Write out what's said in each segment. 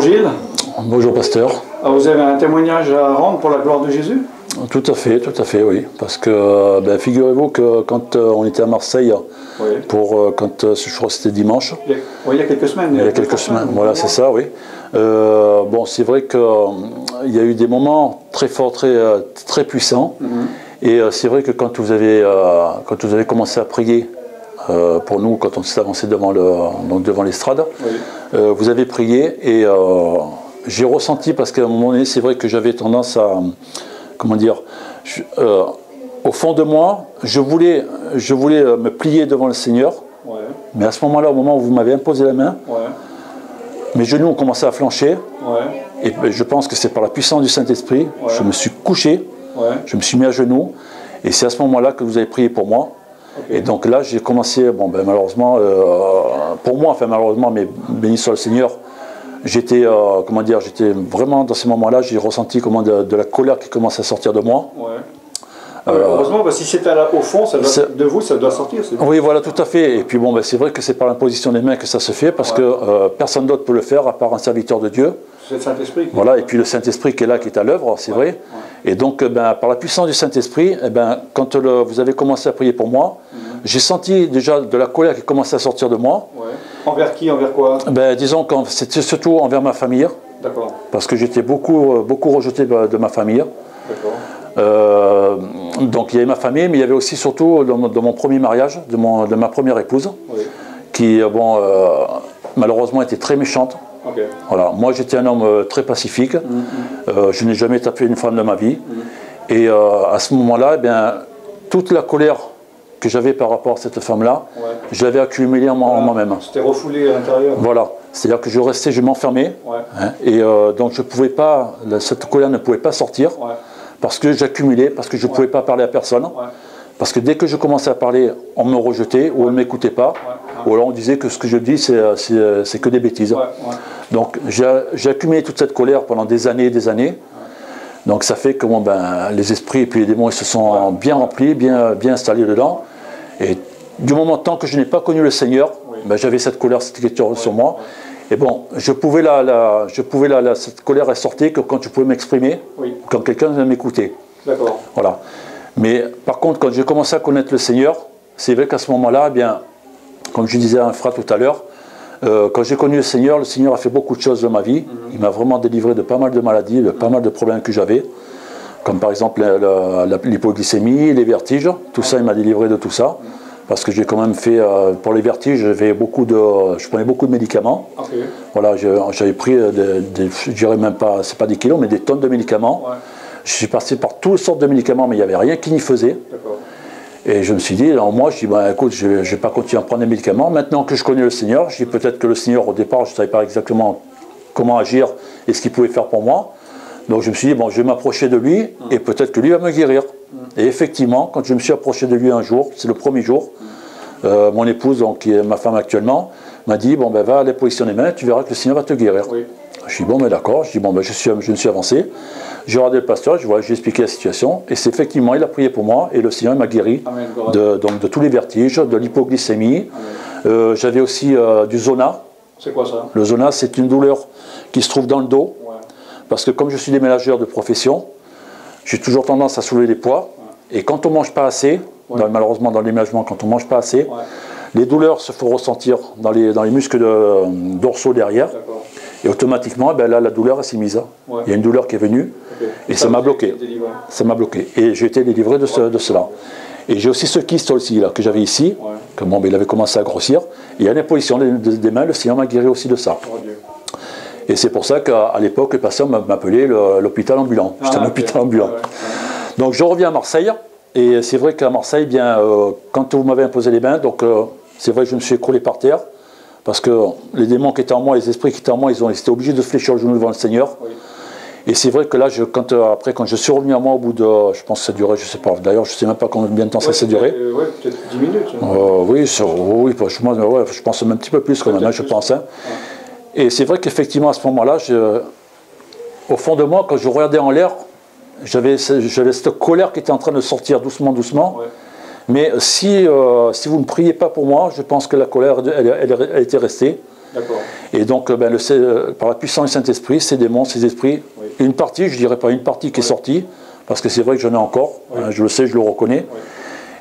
Gilles. Bonjour pasteur. Vous avez un témoignage à rendre pour la gloire de Jésus? Tout à fait, oui. Parce que figurez-vous que quand on était à Marseille, Oui. quand je crois que c'était dimanche. Il y a quelques semaines. Il y a quelques semaines, voilà, c'est ça, oui. Bon, c'est vrai qu'il y a eu des moments très forts, très puissants. Et c'est vrai que quand vous avez commencé à prier pour nous, quand on s'est avancé devant l'estrade, oui. Vous avez prié et j'ai ressenti, parce qu'à un moment donné, c'est vrai que j'avais tendance à, comment dire, au fond de moi, je voulais me plier devant le Seigneur, ouais. Mais à ce moment-là, au moment où vous m'avez imposé la main, ouais. Mes genoux ont commencé à flancher, ouais. Et je pense que c'est par la puissance du Saint-Esprit, ouais. Je me suis couché, ouais. Je me suis mis à genoux, et c'est à ce moment-là que vous avez prié pour moi. Okay. Et donc là, j'ai commencé, malheureusement, pour moi, enfin malheureusement, mais béni soit le Seigneur, j'étais vraiment dans ces moments-là, j'ai ressenti de la colère qui commence à sortir de moi. Ouais. Heureusement, si c'est au fond, de vous, ça doit sortir. Oui, voilà, tout à fait. Et puis c'est vrai que c'est par l'imposition des mains que ça se fait, parce ouais. Que personne d'autre peut le faire à part un serviteur de Dieu. C'est le Saint-Esprit. Voilà, et puis le Saint-Esprit qui est là, qui est à l'œuvre, c'est ouais. Vrai. Ouais. Et donc, par la puissance du Saint-Esprit, quand vous avez commencé à prier pour moi, j'ai senti déjà de la colère qui commençait à sortir de moi. Ouais. Envers qui, envers quoi? Disons que c'était surtout envers ma famille. D'accord. Parce que j'étais beaucoup rejeté de ma famille. D'accord. Donc il y avait ma famille, mais il y avait aussi surtout dans mon premier mariage, de ma première épouse, oui. Qui malheureusement était très méchante. Okay. Voilà. Moi j'étais un homme très pacifique, je n'ai jamais tapé une femme de ma vie, et à ce moment-là, toute la colère que j'avais par rapport à cette femme-là, ouais. Je l'avais accumulée en moi-même. C'était refoulé à l'intérieur. Voilà, c'est-à-dire que je m'enfermais, ouais. Hein, et donc je pouvais pas, cette colère ne pouvait pas sortir. Ouais. Parce que j'accumulais, parce que je ne ouais. Pouvais pas parler à personne, ouais. Parce que dès que je commençais à parler, on me rejetait, ou on ne m'écoutait pas, ouais. Ou alors on disait que ce que je dis, c'est que des bêtises. Ouais. Ouais. Donc j'ai accumulé toute cette colère pendant des années et des années. Ouais. Donc ça fait que les esprits et puis les démons ils se sont ouais. Bien remplis, bien installés dedans. Et du moment tant que je n'ai pas connu le Seigneur, ouais. J'avais cette colère, cette question ouais. Sur moi. Et je pouvais cette colère elle sortait que quand je pouvais m'exprimer, oui. Quand quelqu'un m'écoutait. D'accord. Voilà. Mais par contre, quand j'ai commencé à connaître le Seigneur, c'est vrai qu'à ce moment-là, comme je disais à un frère tout à l'heure, quand j'ai connu le Seigneur a fait beaucoup de choses dans ma vie. Il m'a vraiment délivré de pas mal de maladies, de pas mal de problèmes que j'avais, comme par exemple l'hypoglycémie, les vertiges. Tout ça, il m'a délivré de tout ça. Parce que j'ai quand même fait, pour les vertiges, je prenais beaucoup de médicaments. Okay. Voilà, j'avais pris, je dirais même pas, c'est pas des kilos, mais des tonnes de médicaments. Ouais. Je suis passé par toutes sortes de médicaments, mais il n'y avait rien qui n'y faisait. Et je me suis dit, alors moi, je dis, écoute, je ne vais pas continuer à prendre des médicaments. Maintenant que je connais le Seigneur, je dis peut-être que le Seigneur, au départ, je ne savais pas exactement comment agir et ce qu'il pouvait faire pour moi. Donc je me suis dit, je vais m'approcher de lui et peut-être que lui va me guérir. Et effectivement, quand je me suis approché de lui un jour, c'est le premier jour, mon épouse, donc, qui est ma femme actuellement, m'a dit, va aller positionner les mains, tu verras que le Seigneur va te guérir. Oui. Je dis, d'accord, je me suis avancé. J'ai regardé le pasteur, j'ai expliqué la situation, et c'est effectivement, il a prié pour moi, et le Seigneur m'a guéri de tous les vertiges, de l'hypoglycémie. J'avais aussi du zona. C'est quoi ça? Le zona, c'est une douleur qui se trouve dans le dos. Parce que comme je suis déménageur de profession, j'ai toujours tendance à soulever des poids. Ouais. Et quand on ne mange pas assez, ouais. Malheureusement dans le déménagement, quand on ne mange pas assez, ouais. Les douleurs se font ressentir dans les muscles dorsaux derrière. Et automatiquement, là, la douleur s'est mise. Ouais. Il y a une douleur qui est venue, okay. Et ça m'a bloqué. Ça m'a bloqué. Et j'ai été délivré de cela. Et j'ai aussi ce kyste aussi, là, que j'avais ici, ouais. Que il avait commencé à grossir. Et à l'imposition des mains, le Seigneur m'a guéri aussi de ça. Oh, et c'est pour ça qu'à l'époque, les patients m'appelaient l'hôpital ambulant. J'étais un hôpital ambulant. Ouais. Donc je reviens à Marseille, et c'est vrai qu'à Marseille, quand vous m'avez imposé les mains, c'est vrai que je me suis écroulé par terre, parce que les démons qui étaient en moi, les esprits qui étaient en moi, ils étaient obligés de se fléchir le genou devant le Seigneur. Oui. Et c'est vrai que là, quand je suis revenu à moi, au bout de, je pense que ça durait, je ne sais pas, d'ailleurs je ne sais même pas combien de temps ça s'est duré. Oui, peut-être 10 minutes. Oui, je pense un petit peu plus quand même, je pense. Hein. Ouais. Et c'est vrai qu'effectivement, à ce moment-là, au fond de moi, quand je regardais en l'air, j'avais cette colère qui était en train de sortir doucement. Ouais. Mais si vous ne priez pas pour moi, je pense que la colère, elle était restée. Et donc, par la puissance du Saint-Esprit, ces démons, ces esprits, une partie, je dirais pas une partie qui est sortie, parce que c'est vrai que j'en ai encore, hein, je le sais, je le reconnais,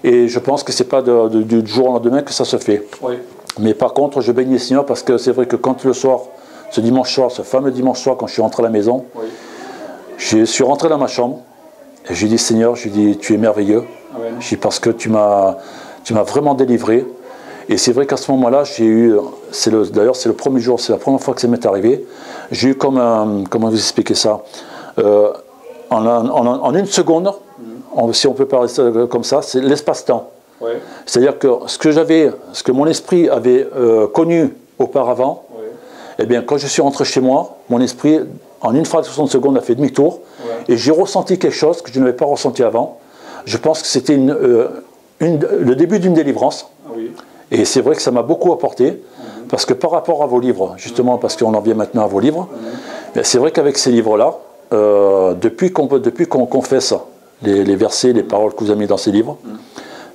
et je pense que c'est pas du jour au lendemain que ça se fait. Mais par contre, je bénis le Seigneur, parce que c'est vrai que quand le soir, ce dimanche soir, ce fameux dimanche soir, quand je suis rentré à la maison, je suis rentré dans ma chambre, et j'ai dit, Seigneur, j'ai dit, tu es merveilleux, j'ai dit, parce que tu m'as vraiment délivré. Et c'est vrai qu'à ce moment-là, j'ai eu, d'ailleurs c'est le premier jour, c'est la première fois que ça m'est arrivé, j'ai eu comme un, comment vous expliquer ça, en une seconde, si on peut parler comme ça, c'est l'espace-temps. C'est-à-dire que ce que mon esprit avait connu auparavant, eh bien quand je suis rentré chez moi, mon esprit, en une fraction de seconde, a fait demi-tour, et j'ai ressenti quelque chose que je n'avais pas ressenti avant. Je pense que c'était le début d'une délivrance. Et c'est vrai que ça m'a beaucoup apporté, parce que par rapport à vos livres, justement, parce qu'on en vient maintenant à vos livres, c'est vrai qu'avec ces livres-là, depuis qu'on confesse les versets, les paroles que vous avez mis dans ces livres,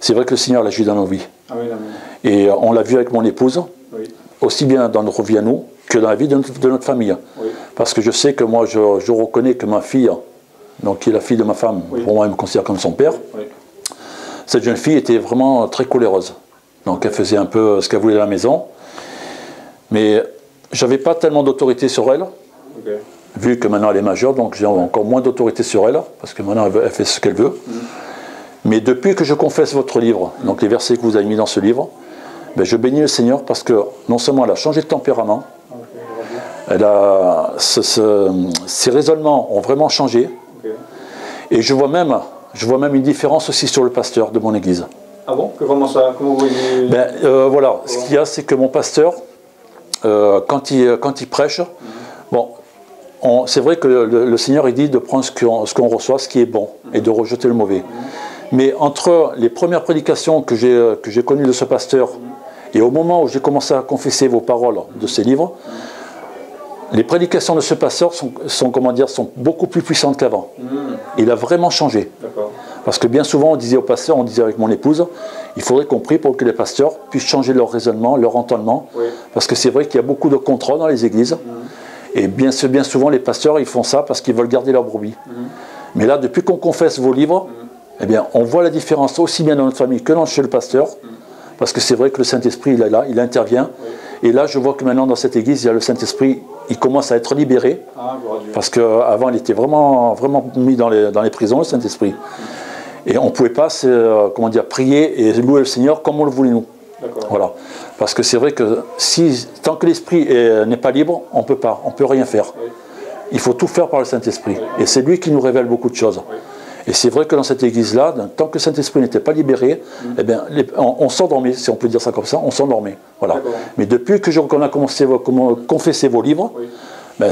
c'est vrai que le Seigneur l'agit dans nos vies. Et on l'a vu avec mon épouse, aussi bien dans notre vie à nous, que dans la vie de notre famille. Parce que je sais que moi, je reconnais que ma fille, donc qui est la fille de ma femme, pour moi, elle me considère comme son père, cette jeune fille était vraiment très coléreuse. Donc elle faisait un peu ce qu'elle voulait à la maison. Mais j'avais pas tellement d'autorité sur elle, vu que maintenant elle est majeure, donc j'ai encore moins d'autorité sur elle, parce que maintenant elle fait ce qu'elle veut. Mais depuis que je confesse votre livre, donc les versets que vous avez mis dans ce livre, je bénis le Seigneur parce que non seulement elle a changé de tempérament, ses raisonnements ont vraiment changé, et je vois même une différence aussi sur le pasteur de mon église. Ah bon? Comment ça? Comment vous voyez? Voilà, ce qu'il y a, c'est que mon pasteur, quand il prêche, bon, c'est vrai que le Seigneur il dit de prendre ce qu'on reçoit, ce qui est bon, et de rejeter le mauvais. Mais entre les premières prédications que j'ai connues de ce pasteur, et au moment où j'ai commencé à confesser vos paroles de ces livres, les prédications de ce pasteur sont beaucoup plus puissantes qu'avant. Il a vraiment changé. Parce que bien souvent, on disait au pasteur, on disait avec mon épouse, il faudrait qu'on prie pour que les pasteurs puissent changer leur raisonnement, leur entendement. Parce que c'est vrai qu'il y a beaucoup de contrôle dans les églises. Et bien souvent, les pasteurs, ils font ça parce qu'ils veulent garder leur brebis. Mais là, depuis qu'on confesse vos livres, eh bien, on voit la différence aussi bien dans notre famille que chez le pasteur. Parce que c'est vrai que le Saint-Esprit, il est là, il intervient. Et là, je vois que maintenant, dans cette église, il y a le Saint-Esprit, il commence à être libéré. Parce qu'avant, il était vraiment mis dans les prisons, le Saint-Esprit. Et on ne pouvait pas prier et louer le Seigneur comme on le voulait nous. Voilà. Parce que c'est vrai que tant que l'esprit n'est pas libre, on ne peut rien faire. Il faut tout faire par le Saint-Esprit. Et c'est lui qui nous révèle beaucoup de choses. Et c'est vrai que dans cette église-là, tant que le Saint-Esprit n'était pas libéré, eh bien, on s'endormait, si on peut dire ça comme ça, on s'endormait. Voilà. Mais depuis qu'on a commencé à confesser vos livres,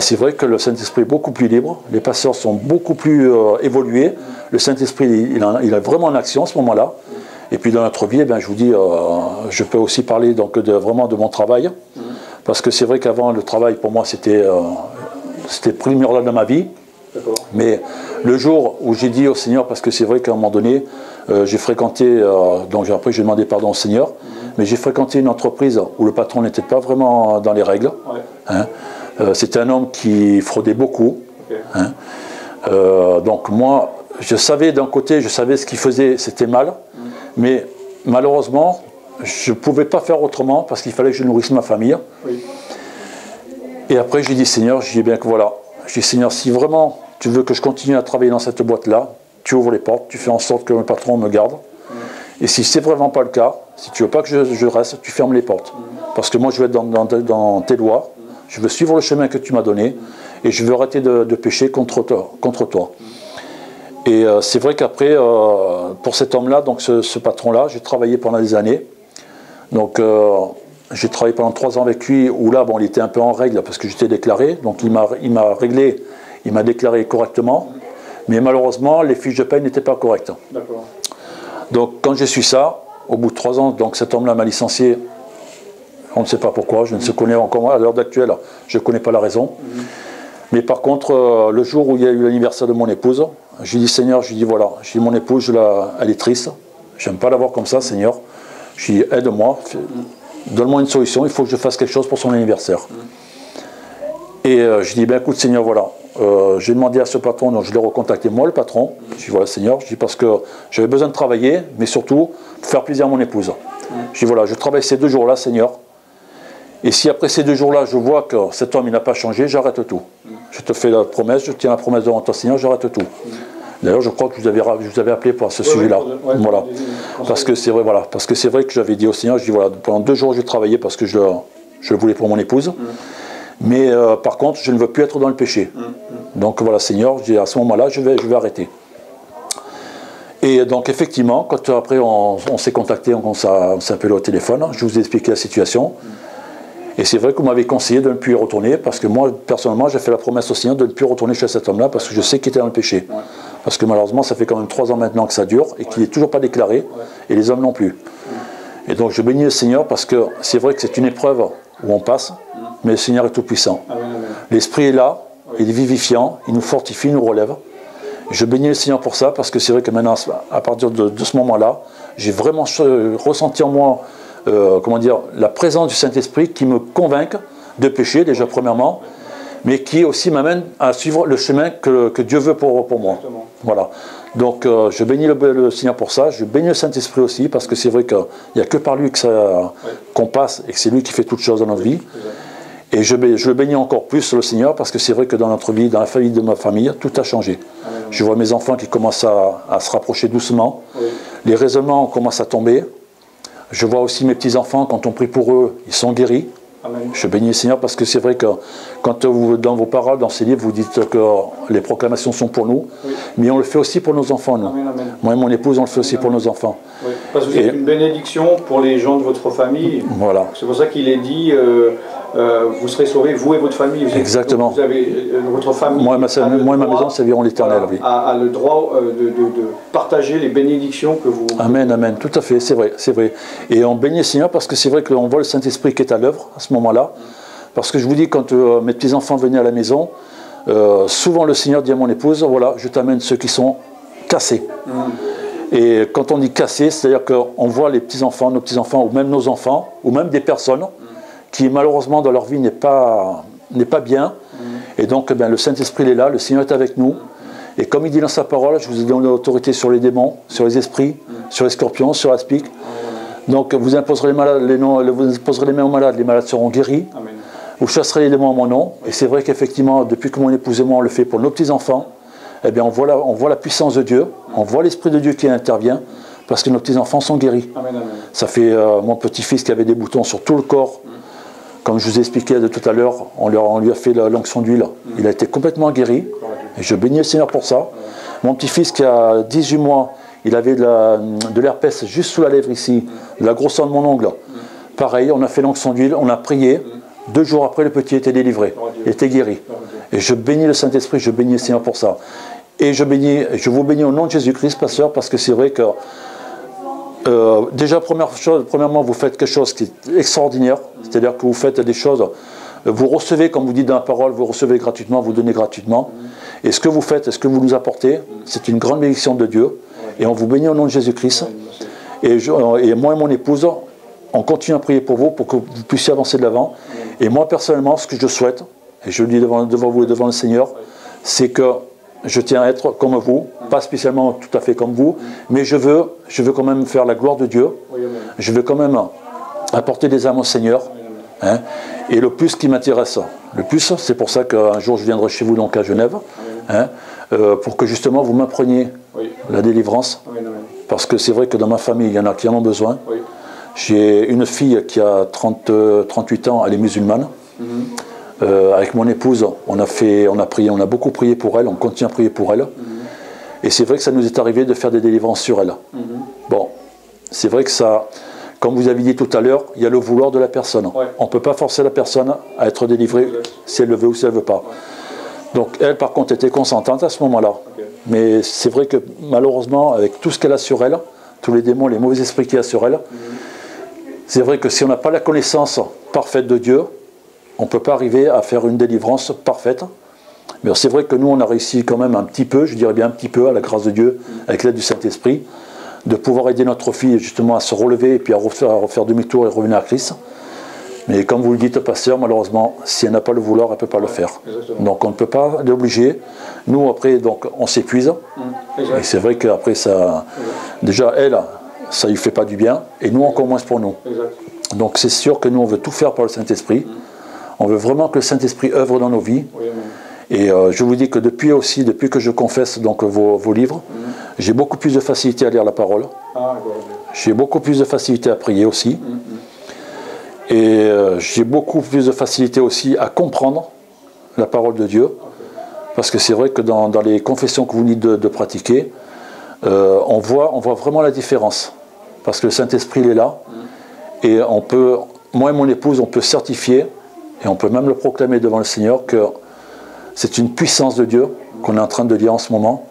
c'est vrai que le Saint-Esprit est beaucoup plus libre, les pasteurs sont beaucoup plus évolués, le Saint-Esprit il a vraiment en action à ce moment-là. Et puis dans notre vie, je vous dis, je peux aussi parler vraiment de mon travail, parce que c'est vrai qu'avant le travail pour moi c'était primordial dans ma vie. Mais le jour où j'ai dit au Seigneur, parce que c'est vrai qu'à un moment donné, j'ai fréquenté, donc après j'ai demandé pardon au Seigneur, mais j'ai fréquenté une entreprise où le patron n'était pas vraiment dans les règles. C'était un homme qui fraudait beaucoup. Donc moi, je savais d'un côté, je savais ce qu'il faisait, c'était mal, mais malheureusement, je ne pouvais pas faire autrement parce qu'il fallait que je nourrisse ma famille. Et après j'ai dit Seigneur, je dis bien que voilà, je dis Seigneur, si vraiment tu veux que je continue à travailler dans cette boîte-là, tu ouvres les portes, tu fais en sorte que le patron me garde. Et si c'est vraiment pas le cas, si tu veux pas que je reste, tu fermes les portes. Parce que moi je veux être dans tes lois, je veux suivre le chemin que tu m'as donné, et je veux arrêter de pécher contre toi. Et c'est vrai qu'après, pour cet homme-là, donc ce patron-là, j'ai travaillé pendant des années. Donc j'ai travaillé pendant 3 ans avec lui, où là, il était un peu en règle, parce que j'étais déclaré. Donc il m'a réglé, il m'a déclaré correctement. Mais malheureusement, les fiches de paie n'étaient pas correctes. Donc quand j'ai su ça, au bout de 3 ans, donc cet homme-là m'a licencié. On ne sait pas pourquoi, je ne sais connais encore à l'heure actuelle, je ne connais pas la raison. Mais par contre, le jour où il y a eu l'anniversaire de mon épouse, j'ai dit Seigneur, je lui dis voilà, j'ai dit mon épouse, elle est triste, j'aime pas la voir comme ça, Seigneur. Je lui dis aide-moi, donne-moi une solution, il faut que je fasse quelque chose pour son anniversaire. Et je dis, ben écoute Seigneur, voilà, j'ai demandé à ce patron, donc je l'ai recontacté moi, le patron. Je dis, voilà Seigneur, je dis parce que j'avais besoin de travailler, mais surtout faire plaisir à mon épouse. Je dis, voilà, je travaille ces 2 jours-là, Seigneur. Et si après ces 2 jours-là, je vois que cet homme il n'a pas changé, j'arrête tout. Je te fais la promesse, je tiens la promesse devant toi, Seigneur, j'arrête tout. D'ailleurs, je crois que je vous avais appelé pour ce sujet-là. Voilà. Parce que c'est vrai, voilà. Parce que c'est vrai que j'avais dit au Seigneur, je dis voilà, pendant 2 jours, j'ai travaillé parce que je le voulais pour mon épouse. Mais par contre, je ne veux plus être dans le péché. Donc voilà, Seigneur, je dis, à ce moment-là, je vais arrêter. Et donc effectivement, quand après on s'est contacté, on s'est appelé au téléphone, je vous ai expliqué la situation. Et c'est vrai que vous m'avez conseillé de ne plus y retourner, parce que moi, personnellement, j'ai fait la promesse au Seigneur de ne plus retourner chez cet homme-là, parce que je sais qu'il était dans le péché. Parce que malheureusement, ça fait quand même 3 ans maintenant que ça dure, et qu'il n'est toujours pas déclaré, et les hommes non plus. Et donc je bénis le Seigneur, parce que c'est vrai que c'est une épreuve où on passe, mais le Seigneur est tout puissant. L'Esprit est là, il est vivifiant, il nous fortifie, il nous relève. Je bénis le Seigneur pour ça, parce que c'est vrai que maintenant, à partir de ce moment-là, j'ai vraiment ressenti en moi comment dire, la présence du Saint-Esprit qui me convainc de pécher, déjà premièrement, mais qui aussi m'amène à suivre le chemin que Dieu veut pour moi. Voilà. Donc je bénis le Seigneur pour ça, je bénis le Saint-Esprit aussi, parce que c'est vrai qu'il n'y a que par lui qu'on passe, et que c'est lui qui fait toutes choses dans notre vie. Et je le bénis encore plus le Seigneur, parce que c'est vrai que dans notre vie, dans la famille de ma famille, tout a changé. Je vois mes enfants qui commencent à se rapprocher doucement, les raisonnements commencent à tomber. Je vois aussi mes petits-enfants, quand on prie pour eux, ils sont guéris. Amen. Je bénis le Seigneur parce que c'est vrai que quand vous, dans vos paroles, dans ces livres, vous dites que les proclamations sont pour nous, mais on le fait aussi pour nos enfants, nous. Amen, amen. Moi et mon épouse, on le fait aussi pour nos enfants. Oui, parce que vous êtes une bénédiction pour les gens de votre famille. Voilà. C'est pour ça qu'il est dit, vous serez sauvés, vous et votre famille. Exactement. Vous avez votre famille. Moi et ma maison serviront l'Éternel. Oui. A le droit de partager les bénédictions que vous... Amen, amen. Tout à fait, c'est vrai, c'est vrai. Et on bénit le Seigneur parce que c'est vrai qu'on voit le Saint-Esprit qui est à l'œuvre à ce moment-là. Parce que je vous dis, quand mes petits-enfants venaient à la maison, souvent le Seigneur dit à mon épouse, voilà, je t'amène ceux qui sont cassés. Et quand on dit cassés, c'est-à-dire qu'on voit les petits-enfants, nos petits-enfants, ou même nos enfants, ou même des personnes qui malheureusement dans leur vie n'est pas bien. Et donc ben, le Saint-Esprit est là, le Seigneur est avec nous. Et comme il dit dans sa parole, je vous ai donné l'autorité sur les démons, sur les esprits, sur les scorpions, sur la spique. Donc vous imposerez vous imposerez les mains aux malades, les malades seront guéris. Amen. Vous chasserez les démons en mon nom. Et c'est vrai qu'effectivement, depuis que mon épouse et moi on le fait pour nos petits-enfants, eh bien on voit la puissance de Dieu, on voit l'Esprit de Dieu qui intervient, parce que nos petits-enfants sont guéris. Amen, amen. Ça fait mon petit-fils qui avait des boutons sur tout le corps. Comme je vous ai expliqué de tout à l'heure, on lui a fait l'onction d'huile. Il a été complètement guéri. Et je bénis le Seigneur pour ça. Mon petit-fils qui a 18 mois, il avait de l'herpès juste sous la lèvre ici, de la grosseur de mon ongle. Pareil, on a fait l'onction d'huile, on a prié. 2 jours après, le petit était délivré. Il était guéri. Et je bénis le Saint-Esprit, je bénis le Seigneur pour ça. Et je vous bénis au nom de Jésus-Christ, pasteur, parce que c'est vrai que déjà, premièrement, vous faites quelque chose qui est extraordinaire, c'est-à-dire que vous faites des choses, vous recevez, comme vous dites dans la parole, vous recevez gratuitement, vous donnez gratuitement, et ce que vous faites, ce que vous nous apportez, c'est une grande bénédiction de Dieu, et on vous bénit au nom de Jésus-Christ, et moi et mon épouse, on continue à prier pour vous, pour que vous puissiez avancer de l'avant, et moi personnellement, ce que je souhaite, et je le dis devant vous et devant le Seigneur, c'est que je tiens à être comme vous, pas spécialement tout à fait comme vous, mais je veux quand même faire la gloire de Dieu. Je veux quand même apporter des âmes au Seigneur. Hein, et le plus qui m'intéresse, le plus, c'est pour ça qu'un jour je viendrai chez vous donc à Genève, hein, pour que justement vous m'appreniez la délivrance. Parce que c'est vrai que dans ma famille, il y en a qui en ont besoin. J'ai une fille qui a 38 ans, elle est musulmane. Avec mon épouse, on a prié, on a beaucoup prié pour elle, on continue à prier pour elle. Et c'est vrai que ça nous est arrivé de faire des délivrances sur elle. Bon, c'est vrai que ça, comme vous avez dit tout à l'heure, il y a le vouloir de la personne. On ne peut pas forcer la personne à être délivrée si elle le veut ou si elle ne veut pas. Donc elle, par contre, était consentante à ce moment-là. Mais c'est vrai que malheureusement, avec tout ce qu'elle a sur elle, tous les démons, les mauvais esprits qu'il y a sur elle, c'est vrai que si on n'a pas la connaissance parfaite de Dieu, on ne peut pas arriver à faire une délivrance parfaite. Mais c'est vrai que nous, on a réussi quand même un petit peu, je dirais bien un petit peu, à la grâce de Dieu, avec l'aide du Saint-Esprit, de pouvoir aider notre fille justement à se relever et puis à refaire demi-tour et revenir à Christ. Mais comme vous le dites, pasteur, malheureusement, si elle n'a pas le vouloir, elle ne peut pas le faire. Exactement. Donc on ne peut pas l'obliger. Nous, après, donc, on s'épuise. Et c'est vrai qu'après, ça, déjà, elle, ça ne lui fait pas du bien. Et nous, encore moins pour nous. Exact. Donc c'est sûr que nous, on veut tout faire par le Saint-Esprit. On veut vraiment que le Saint-Esprit œuvre dans nos vies. Oui, et je vous dis que depuis que je confesse donc, vos livres, j'ai beaucoup plus de facilité à lire la parole. J'ai beaucoup plus de facilité à prier aussi. Et j'ai beaucoup plus de facilité aussi à comprendre la parole de Dieu. Parce que c'est vrai que dans les confessions que vous venez de pratiquer, on voit vraiment la différence. Parce que le Saint-Esprit il est là. Et on peut, moi et mon épouse, on peut certifier, et on peut même le proclamer devant le Seigneur, que c'est une puissance de Dieu qu'on est en train de lire en ce moment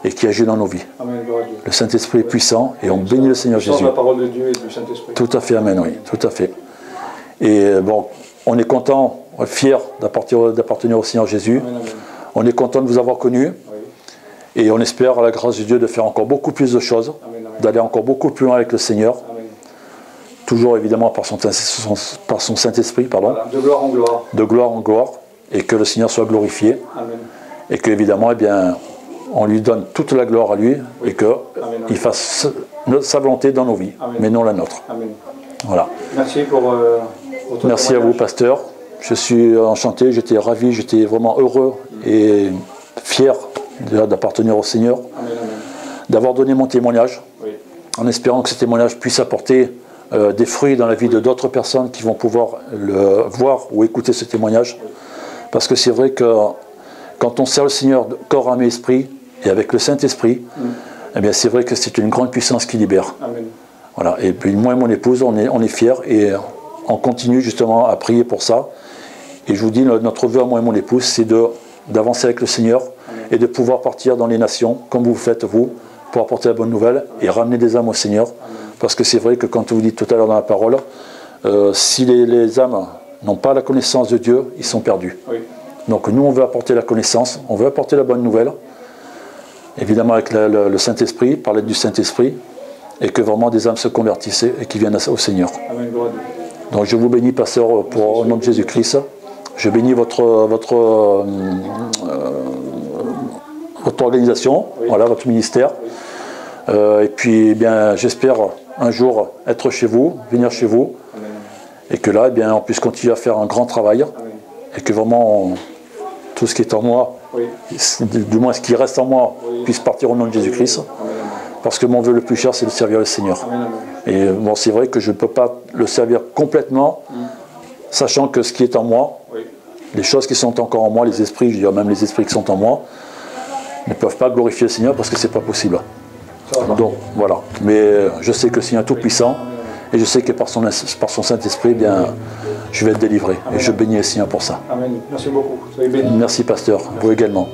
et qui agit dans nos vies. Amen, le Saint-Esprit est puissant et on bénit le Seigneur Jésus. La parole de Dieu et du Saint-Esprit. Tout à fait, amen, oui, tout à fait. Et bon, on est content, fiers d'appartenir au Seigneur Jésus. Amen, amen. On est content de vous avoir connu. Oui. Et on espère, à la grâce de Dieu, de faire encore beaucoup plus de choses, d'aller encore beaucoup plus loin avec le Seigneur. Amen. Toujours évidemment par son Saint-Esprit, pardon. Voilà, de gloire en gloire. De gloire en gloire. Et que le Seigneur soit glorifié. Amen. Et qu'évidemment, eh bien, on lui donne toute la gloire à lui. Oui. Et qu'il fasse sa volonté dans nos vies, amen. Mais non la nôtre. Amen. Voilà. Merci pour votre Merci à vous, pasteur. Je suis enchanté, j'étais ravi, j'étais vraiment heureux et fier d'appartenir au Seigneur, d'avoir donné mon témoignage, oui. En espérant que ce témoignage puisse apporter des fruits dans la vie de d'autres personnes qui vont pouvoir le voir ou écouter ce témoignage. Parce que c'est vrai que quand on sert le Seigneur de corps, âme et esprit, et avec le Saint-Esprit, eh bien c'est vrai que c'est une grande puissance qui libère. Amen. Voilà. Et puis moi et mon épouse, on est fiers et on continue justement à prier pour ça. Et je vous dis, notre vœu à moi et mon épouse, c'est d'avancer avec le Seigneur. Amen. Et de pouvoir partir dans les nations, comme vous faites vous, pour apporter la bonne nouvelle et ramener des âmes au Seigneur. Amen. Parce que c'est vrai que quand vous dites tout à l'heure dans la parole, si les âmes n'ont pas la connaissance de Dieu, ils sont perdus. Oui. Donc nous, on veut apporter la connaissance, on veut apporter la bonne nouvelle, évidemment avec le Saint-Esprit, par l'aide du Saint-Esprit, et que vraiment des âmes se convertissent et qui viennent au Seigneur. Amen. Donc je vous bénis, pasteur, au nom de Jésus-Christ. Je bénis votre organisation, oui. Voilà, votre ministère. Oui. Et puis, eh bien, j'espère un jour être chez vous, venir chez vous, amen. Et que là, eh bien, on puisse continuer à faire un grand travail, amen. Et que vraiment tout ce qui est en moi, oui. Du moins ce qui reste en moi, oui. Puisse partir au nom de Jésus-Christ. Parce que mon vœu le plus cher, c'est de servir le Seigneur. Amen. Et bon, c'est vrai que je ne peux pas le servir complètement, sachant que ce qui est en moi, oui. Les choses qui sont encore en moi, les esprits, je dirais même les esprits qui sont en moi, ne peuvent pas glorifier le Seigneur parce que ce n'est pas possible. Donc voilà. Mais je sais que le Seigneur est tout-puissant et je sais que par son Saint-Esprit, eh bien, je vais être délivré. Amen. Et je bénis le Seigneur pour ça. Amen. Merci beaucoup. Soyez bénis. Merci, pasteur. Merci. Vous également.